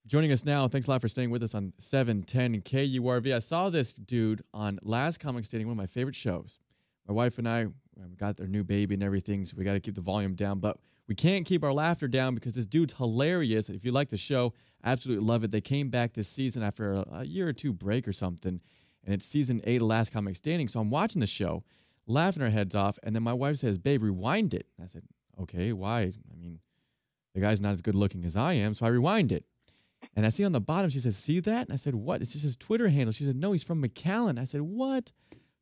Joining us now, thanks a lot for staying with us on 710 KURV. I saw this dude on Last Comic Standing, one of my favorite shows. My wife and I got their new baby and everything, so we got to keep the volume down. But we can't keep our laughter down because this dude's hilarious. If you like the show, absolutely love it. They came back this season after a year or two break or something, and it's season 8 of Last Comic Standing. So I'm watching the show, laughing our heads off, and then my wife says, "Babe, rewind it." I said, "Okay, why?" I mean, the guy's not as good looking as I am, so I rewind it. And I see on the bottom, she says, "See that?" And I said, "What?" It's just his Twitter handle. She said, "No, he's from McAllen." I said, "What?"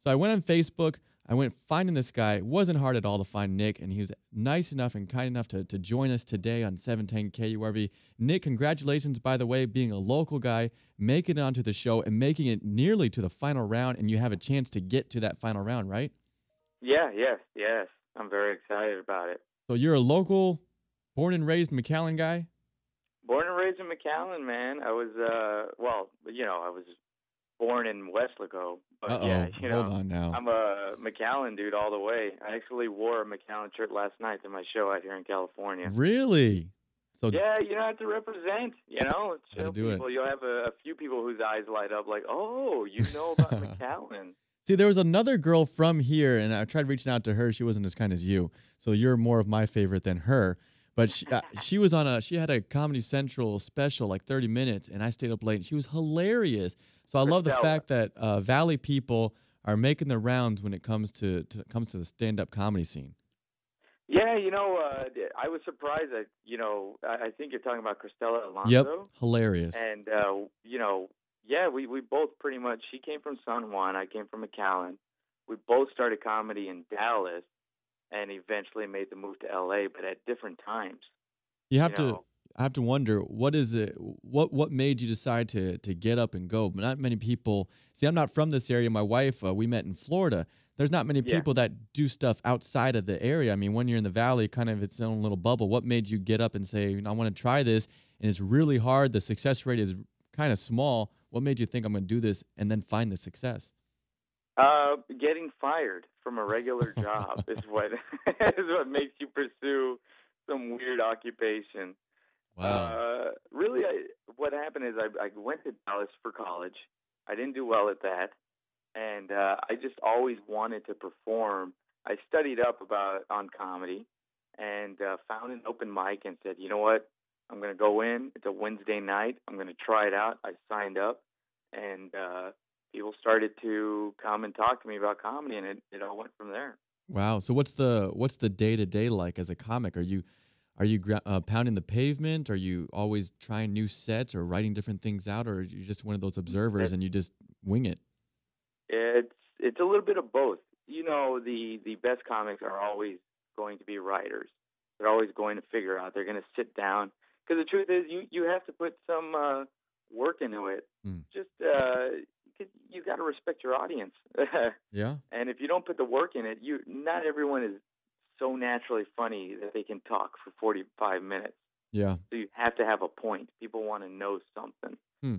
So I went on Facebook. I went finding this guy. It wasn't hard at all to find Nick, and he was nice enough and kind enough to join us today on 710 KURV. Nick, congratulations, by the way, being a local guy, making it onto the show and making it nearly to the final round, and you have a chance to get to that final round, right? Yeah, yes. I'm very excited about it. So you're a local, born and raised McAllen guy? Born and raised in McAllen, man. I was, I was born in Weslaco, but yeah, Uh-oh. Hold on now. I'm a McAllen dude all the way. I actually wore a McAllen shirt last night to my show out here in California. Really? So Yeah, I have to represent, gotta show do it. people. You'll have a few people whose eyes light up like, oh, you know about McAllen. See, there was another girl from here, and I tried reaching out to her. She wasn't as kind as you, so you're more of my favorite than her. But she was on she had a Comedy Central special, like 30 minutes, and I stayed up late. And she was hilarious. So I love the Christella. fact that Valley people are making the rounds when it comes to comes to the stand-up comedy scene. Yeah, I was surprised that, I think you're talking about Christella Yep, Alonso. hilarious. And, yeah, we both pretty much, she came from San Juan, I came from McAllen. We both started comedy in Dallas and eventually made the move to LA, but at different times, You you have to know. I have to wonder what is it what made you decide to get up and go? Not many people. See, I'm not from this area. My wife, we met in Florida. There's not many Yeah. people that do stuff outside of the area. I mean, when you're in the valley, kind of its own little bubble. What made you get up and say, I want to try this, and it's really hard. The success rate is kind of small. What made you think I'm going to do this and then find the success? Getting fired from a regular job is what is what makes you pursue some weird occupation. Wow. Really, what happened is I went to Dallas for college. I didn't do well at that, and I just always wanted to perform. I studied up about on comedy, and found an open mic and said, you know what, I'm going to go in. It's a Wednesday night. I'm going to try it out. I signed up, and people started to come and talk to me about comedy, and it all went from there. Wow. So what's the day to day like as a comic? Are you pounding the pavement? Are you always trying new sets or writing different things out, or are you just one of those observers It, and you just wing it? it's a little bit of both. The best comics are always going to be writers. They're always going to figure out. They're going to sit down because the truth is, you have to put some work into it. Mm. Just 'cause you got to respect your audience, Yeah. and if you don't put the work in it, you not everyone is so naturally funny that they can talk for 45 minutes. Yeah. So you have to have a point. People want to know something. Hmm.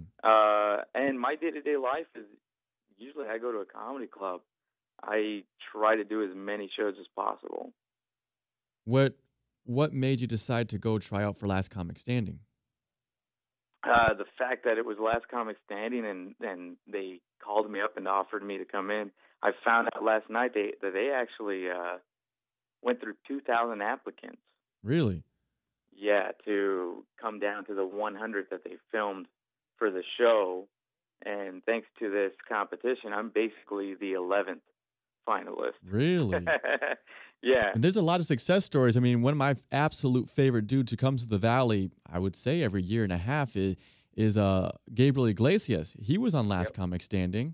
And my day-to-day life is usually I go to a comedy club. I try to do as many shows as possible. What what made you decide to go try out for Last Comic Standing? The fact that it was Last Comic Standing and they called me up and offered me to come in. I found out last night that they actually went through 2,000 applicants. Really? Yeah, to come down to the 100 that they filmed for the show. And thanks to this competition, I'm basically the 11th finalist. Really? Yeah. And there's a lot of success stories. I mean, one of my absolute favorite dudes who comes to the Valley, I would say every year and a half, is Gabriel Iglesias. He was on Last Yep. Comic Standing.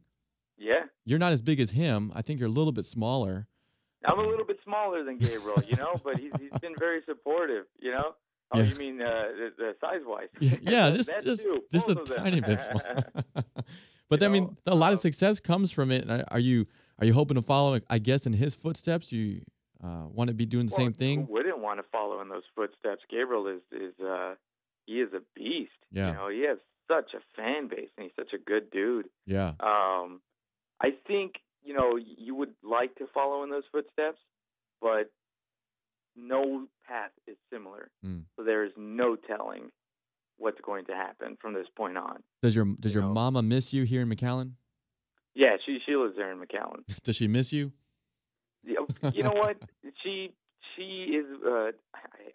Yeah. You're not as big as him. I think you're a little bit smaller. I'm a little bit smaller than Gabriel, but he's been very supportive. Oh, Yeah. you mean the size wise? Yeah, yeah, That just too, just both a of them. tiny bit smaller. you But I know, mean, a lot of success comes from it. And are you hoping to follow, I guess, in his footsteps? You want to be doing the well, same who thing? wouldn't want to follow in those footsteps? Gabriel is he is a beast. Yeah, He has such a fan base, and he's such a good dude. yeah. Um, I think you would like to follow in those footsteps, but no path is similar. Mm. So there is no telling what's going to happen from this point on. Does your You know, mama miss you here in McAllen? yeah, she lives there in McAllen. Does she miss you? You know what? She is.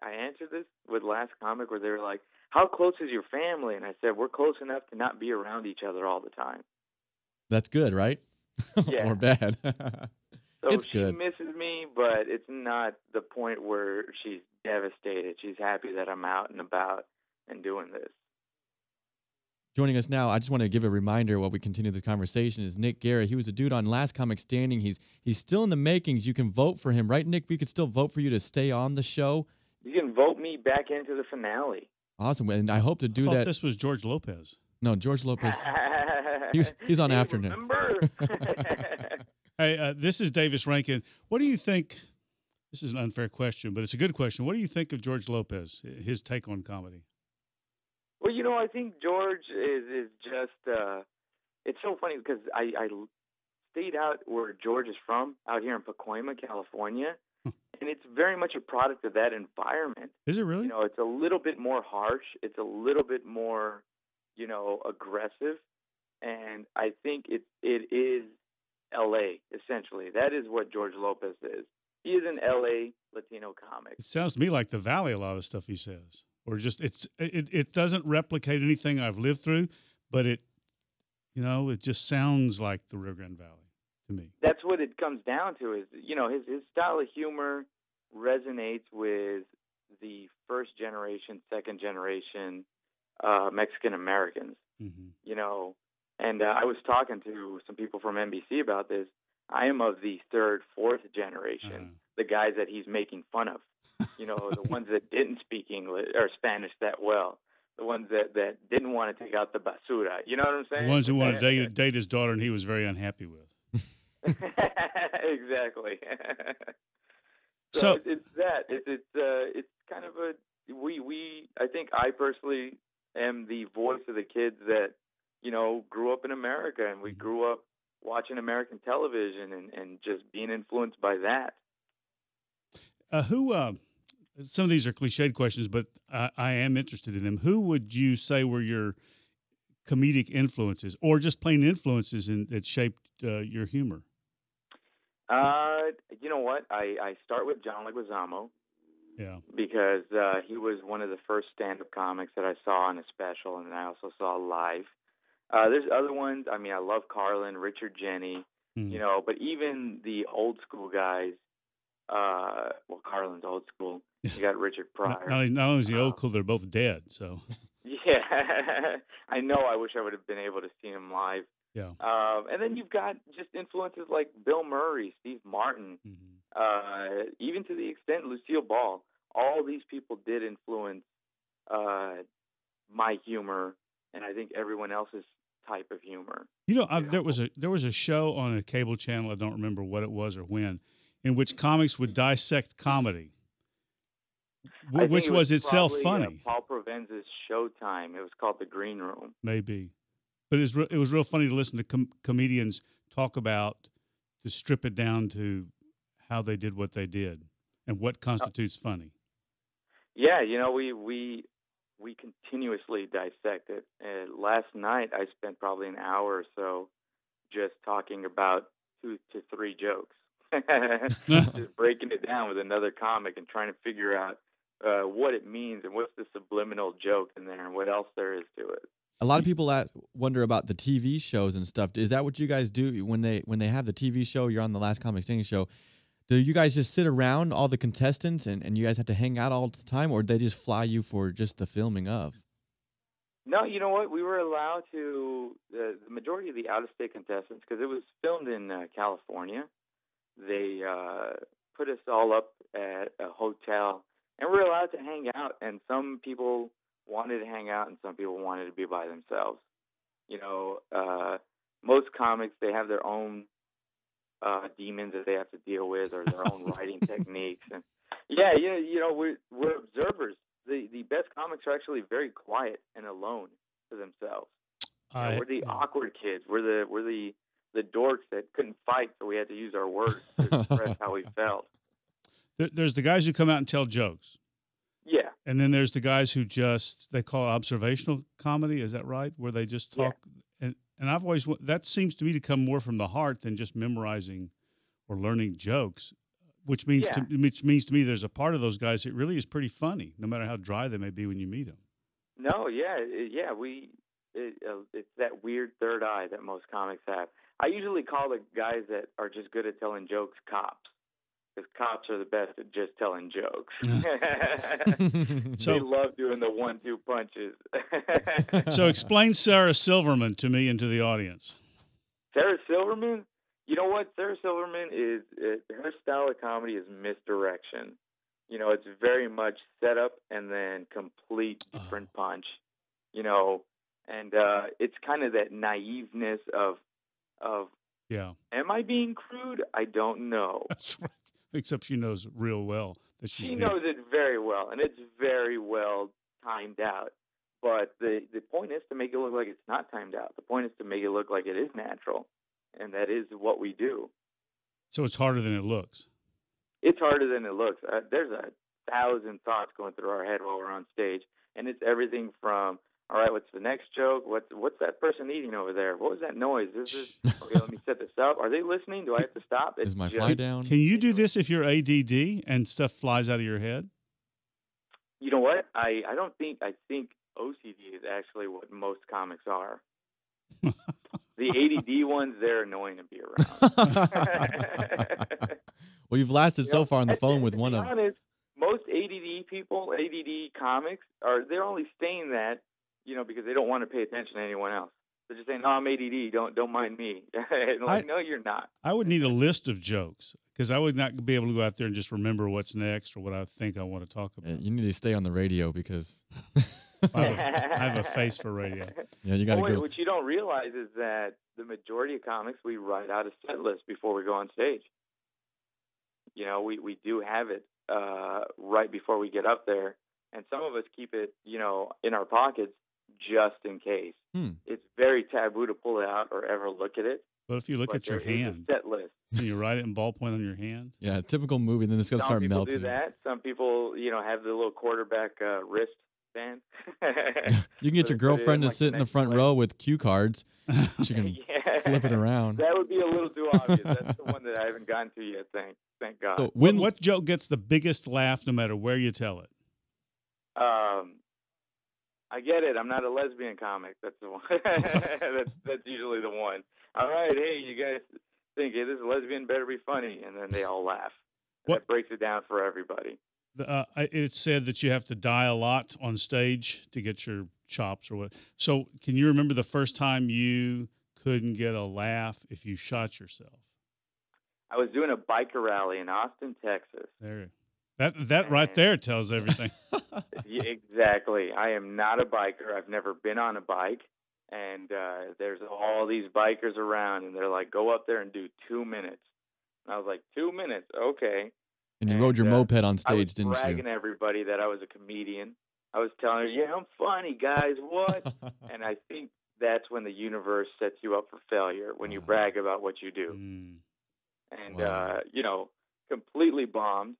I answered this with last comic where they were like, "How close is your family?" And I said, "We're close enough to not be around each other all the time." That's good, right? Yeah. Or bad? So It's she good. misses me, but it's not the point where she's devastated. She's happy that I'm out and about and doing this. Joining us now, I just want to give a reminder while we continue this conversation, is Nick Guerra. He was a dude on Last Comic Standing. He's still in the makings. You can vote for him, right, Nick? We could still vote for you to stay on the show. You can vote me back into the finale. Awesome, and I hope to do I thought that. this was George Lopez. No, George Lopez. He's on Hey, after Nick. remember? Hey, this is Davis Rankin. What do you think? This is an unfair question, but it's a good question. What do you think of George Lopez, his take on comedy? Well, I think George is just. It's so funny because I stayed out where George is from, out here in Pacoima, California, and it's very much a product of that environment. Is it really? It's a little bit more harsh. It's a little bit more, aggressive, and I think it is L.A. essentially. That is what George Lopez is. He is an L.A. Latino comic. It sounds to me like the Valley, a lot of stuff he says, or just it doesn't replicate anything I've lived through, but it just sounds like the Rio Grande Valley to me. That's what it comes down to. Is his style of humor resonates with the first generation, second generation Mexican Americans. Mm-hmm. And I was talking to some people from NBC about this. I am of the third, fourth generation, the guys that he's making fun of. The ones that didn't speak English or Spanish that well, the ones that didn't want to take out the basura. You know what I'm saying? The ones who wanted to date his daughter, and he was very unhappy with. Exactly. So it's that. It's kind of a we. I think I personally am the voice of the kids that grew up in America, and we grew up watching American television and just being influenced by that. Some of these are cliched questions, but I am interested in them. Who would you say were your comedic influences, or just plain influences that shaped your humor? You know what? I start with John Leguizamo. Yeah. Because he was one of the first stand-up comics that I saw on a special, and I also saw live. There's other ones. I mean, I love Carlin, Richard Jeni, but even the old school guys. Carlin's old school. You got Richard Pryor. Not only is he old school, they're both dead. So. Yeah, I know. I wish I would have been able to see him live. Yeah. And then you've got just influences like Bill Murray, Steve Martin, even to the extent Lucille Ball. All these people did influence my humor, and I think everyone else's type of humor. There was a show on a cable channel, I don't remember what it was or when, in which comics would dissect comedy, which was itself funny. Paul Provenz's Showtime. It was called The Green Room. Maybe. But it was real funny to listen to comedians talk about, to strip it down to how they did what they did and what constitutes funny. Yeah, we continuously dissect it. Last night I spent probably an hour or so just talking about 2 to 3 jokes, just breaking it down with another comic and trying to figure out what it means and what's the subliminal joke in there and what else there is to it. A lot of people wonder about the TV shows and stuff. Is that what you guys do when they have the TV show? You're on the Last Comic Standing show. Do you guys just sit around, all the contestants, and you guys have to hang out all the time, or they just fly you for just the filming of? No, you know what? We were allowed to, the majority of the out-of-state contestants, because it was filmed in California, they put us all up at a hotel, and we were allowed to hang out, and some people wanted to hang out, and some people wanted to be by themselves. Most comics, they have their own demons that they have to deal with, or their own writing techniques. And we're observers. The best comics are actually very quiet and alone to themselves. We're the awkward kids. We're the dorks that couldn't fight, so we had to use our words to express how we felt. There's the guys who come out and tell jokes. Yeah. And then there's the guys who they call it observational comedy. Is that right? Where they just talk. Yeah. And I've always, that seems to me to come more from the heart than just memorizing or learning jokes, which means to me there's a part of those guys that really is pretty funny, no matter how dry they may be when you meet them. No, it's that weird third eye that most comics have. I usually call the guys that are just good at telling jokes cops, because cops are the best at just telling jokes. They love doing the 1-2 punches. So explain Sarah Silverman to me and to the audience. Sarah Silverman? You know what? Sarah Silverman her style of comedy is misdirection. You know, it's very much setup and then complete different punch. You know, and it's kind of that naiveness of am I being crude? I don't know. That's right. Except she knows real well that she knows it very well, and it's very well timed out. But the point is to make it look like it's not timed out. The point is to make it look like it is natural, and that is what we do. So it's harder than it looks. It's harder than it looks. There's 1,000 thoughts going through our head while we're on stage, and it's everything from, all right, what's the next joke? What's that person eating over there? What was that noise? Okay, let me set this up. Are they listening? Do I have to stop? Is my fly down? Can you do this if you're ADD and stuff flies out of your head? You know what? I think OCD is actually what most comics are. The ADD ones, they're annoying to be around. Well, you've lasted so far on the phone with one of. Honest, most ADD people, ADD comics, they're only saying that, because they don't want to pay attention to anyone else. They're just saying, "No, I'm ADD. Don't mind me." No, you're not. I would need a list of jokes because I would not be able to go out there and just remember what's next or what I think I want to talk about. You need to stay on the radio because I have a face for radio. Yeah, you got to go. What you don't realize is that the majority of comics, we write out a set list before we go on stage. We do have it right before we get up there, and some of us keep it, in our pockets just in case. It's very taboo to pull it out or ever look at it. But if you look at your hand, set list. Can you write it in ballpoint on your hand? Yeah, typical movie. Then it's going to start melting. Some people do that. Some people, have the little quarterback wrist band. You can get your girlfriend to sit in the front row with cue cards. She can flip it around. That would be a little too obvious. That's the one that I haven't gotten to yet. Thank God. So what joke gets the biggest laugh no matter where you tell it? I get it. I'm not a lesbian comic. That's the one. that's usually the one. All right, hey, you guys think, hey, this lesbian better be funny, and then they all laugh. That breaks it down for everybody. It's said that you have to die a lot on stage to get your chops or what. So can you remember the first time you couldn't get a laugh if you shot yourself? I was doing a biker rally in Austin, Texas. That right there tells everything. Yeah, exactly. I am not a biker. I've never been on a bike. And there's all these bikers around, and they're like, go up there and do 2 minutes. And I was like, 2 minutes? Okay. And you rode your moped on stage, didn't you? I was bragging everybody that I was a comedian. I was telling her, yeah, I'm funny, guys, what? And I think that's when the universe sets you up for failure, when you brag about what you do. And, completely bombed.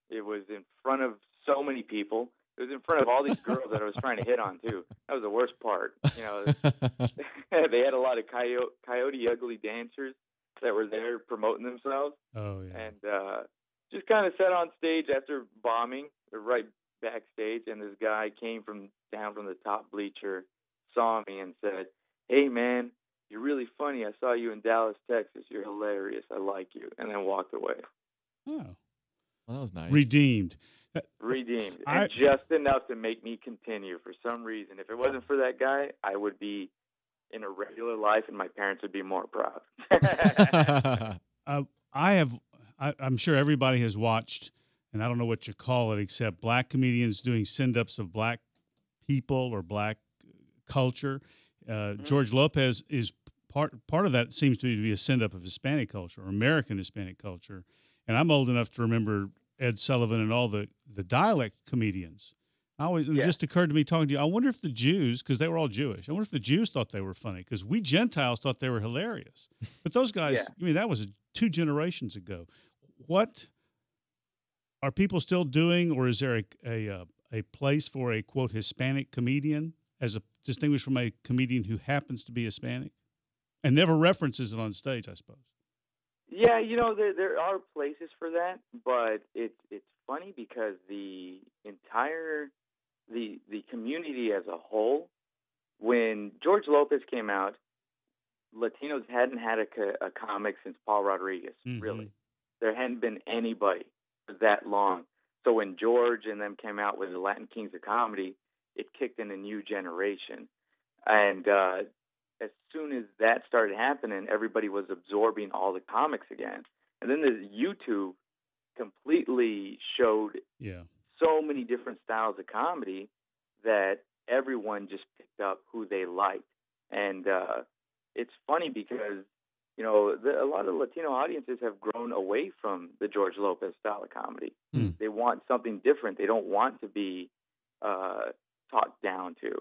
It was in front of so many people. It was in front of all these girls that I was trying to hit on, too. That was the worst part. They had a lot of coyote ugly dancers that were there promoting themselves. Oh, yeah. And just kind of sat on stage after bombing, right backstage, and this guy came down from the top bleacher, saw me, and said, "Hey, man, you're really funny. I saw you in Dallas, Texas. You're hilarious. I like you." And then walked away. Oh. Well, that was nice. Redeemed. And just enough to make me continue for some reason. If it wasn't for that guy, I would be in a regular life, and my parents would be more proud. I'm sure everybody has watched, and I don't know what you call it, except black comedians doing send-ups of black people or black culture. George Lopez is part of that seems to be a send-up of Hispanic culture or American Hispanic culture. And I'm old enough to remember Ed Sullivan and all the dialect comedians. It just occurred to me talking to you, I wonder if the Jews, because they were all Jewish, I wonder if the Jews thought they were funny, because we Gentiles thought they were hilarious. But those guys, that was 2 generations ago. What are people still doing, or is there a place for a, quote, Hispanic comedian as a distinguished from a comedian who happens to be Hispanic and never references it on stage, I suppose. Yeah, there are places for that, but it's funny because the entire the community as a whole, when George Lopez came out, Latinos hadn't had a comic since Paul Rodriguez. Mm-hmm. Really, there hadn't been anybody for that long. So when George and them came out with the Latin Kings of Comedy, it kicked in a new generation, and as soon as that started happening, everybody was absorbing all the comics again. And then the YouTube completely showed so many different styles of comedy that everyone just picked up who they liked. And it's funny because, a lot of Latino audiences have grown away from the George Lopez style of comedy. They want something different. They don't want to be talked down to.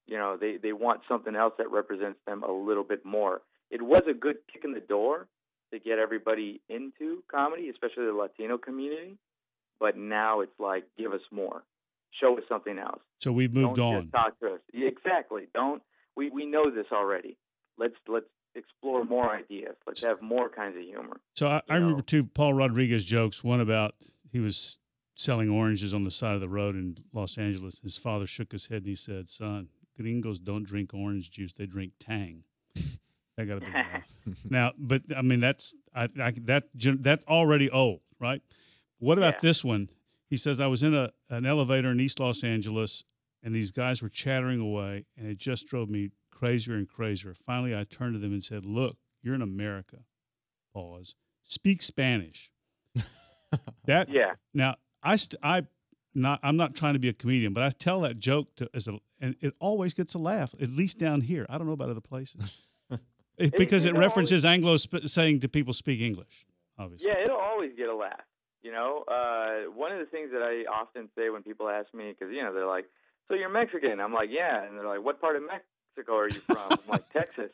They want something else that represents them a little bit more. It was a good kick in the door to get everybody into comedy, especially the Latino community. But now it's like, give us more. Show us something else. So we've moved Don't on. Just talk to us. Exactly. We know this already. Let's explore more ideas. Let's have more kinds of humor. So I remember two Paul Rodriguez jokes. One about he was selling oranges on the side of the road in Los Angeles. His father shook his head and he said, "Son, gringos don't drink orange juice; they drink Tang." That got a big laugh. Now, but I mean that's already old, right? What about this one? He says, "I was in an elevator in East Los Angeles, and these guys were chattering away, and it just drove me crazier and crazier. Finally, I turned to them and said, 'Look, you're in America. Pause. Speak Spanish.'" Now I'm not trying to be a comedian, but I tell that joke and it always gets a laugh, at least down here. I don't know about other places. Because it references Anglo saying to people speak English, obviously. Yeah, it'll always get a laugh. One of the things that I often say when people ask me, because, they're like, "So you're Mexican?" I'm like, "Yeah." And they're like, "What part of Mexico are you from?" I'm like, "Texas."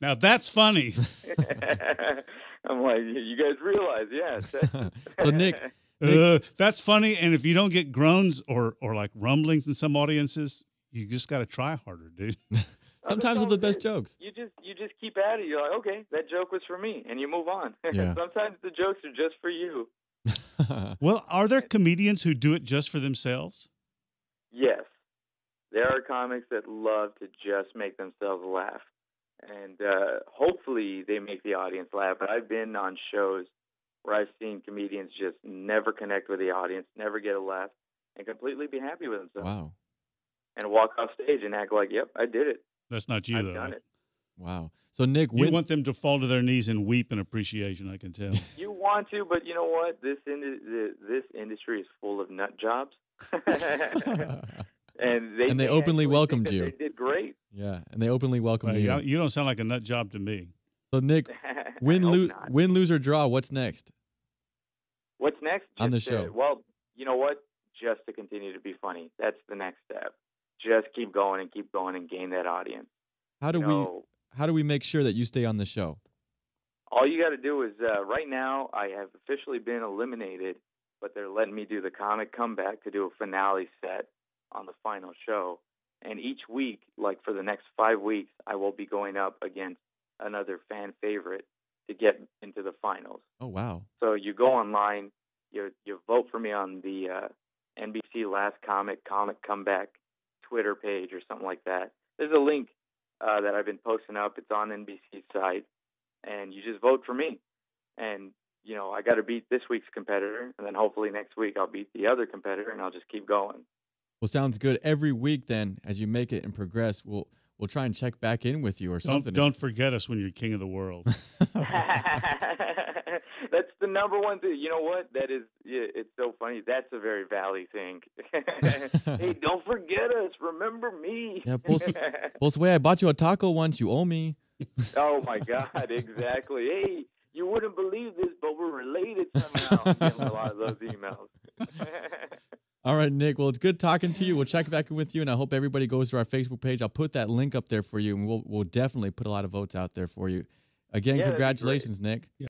Now that's funny. I'm like, "You guys realize, Texas." So Nick, that's funny. And if you don't get groans or like rumblings in some audiences, you just got to try harder, dude. Sometimes they're the best jokes. You just keep at it. You're like, okay, that joke was for me, and you move on. Yeah. Sometimes the jokes are just for you. Well, are there comedians who do it just for themselves? Yes. There are comics that love to just make themselves laugh. And hopefully they make the audience laugh. But I've been on shows where I've seen comedians just never connect with the audience, never get a laugh, and completely be happy with themselves. Wow. And walk off stage and act like, "Yep, I did it. That's not you, I've though. done it." Wow. So Nick, you want them to fall to their knees and weep in appreciation, I can tell. You want to, but you know what? This industry is full of nut jobs. And they openly welcomed you. They did great. Yeah, and they openly welcomed you. You don't sound like a nut job to me. So Nick, win, lose, or draw, what's next? What's next? On the show. Well, you know what? Just to continue to be funny. That's the next step. Just keep going and gain that audience. How do we make sure that you stay on the show? All you got to do is right now I have officially been eliminated, but they're letting me do the comic comeback to do a finale set on the final show. And each week, like for the next 5 weeks, I will be going up against another fan favorite to get into the finals. Oh, wow. So you go online, you vote for me on the NBC Last Comic Comeback Twitter page or something like that. There's a link that I've been posting up. It's on NBC's site, and you just vote for me. And, I got to beat this week's competitor, and then hopefully next week I'll beat the other competitor, and I'll just keep going. Well, sounds good. Every week then, as you make it and progress, we'll try and check back in with you or something. Don't forget us when you're king of the world. That's the number one thing. You know what? It's so funny. That's a very Valley thing. Hey, don't forget us. Remember me. Yeah, Bosway, I bought you a taco once. You owe me. Oh, my God. Exactly. Hey, you wouldn't believe this, but we're related somehow. I'm getting a lot of those emails. All right, Nick. Well, it's good talking to you. We'll check back in with you, and I hope everybody goes to our Facebook page. I'll put that link up there for you, and we'll definitely put a lot of votes out there for you. Again, congratulations, Nick.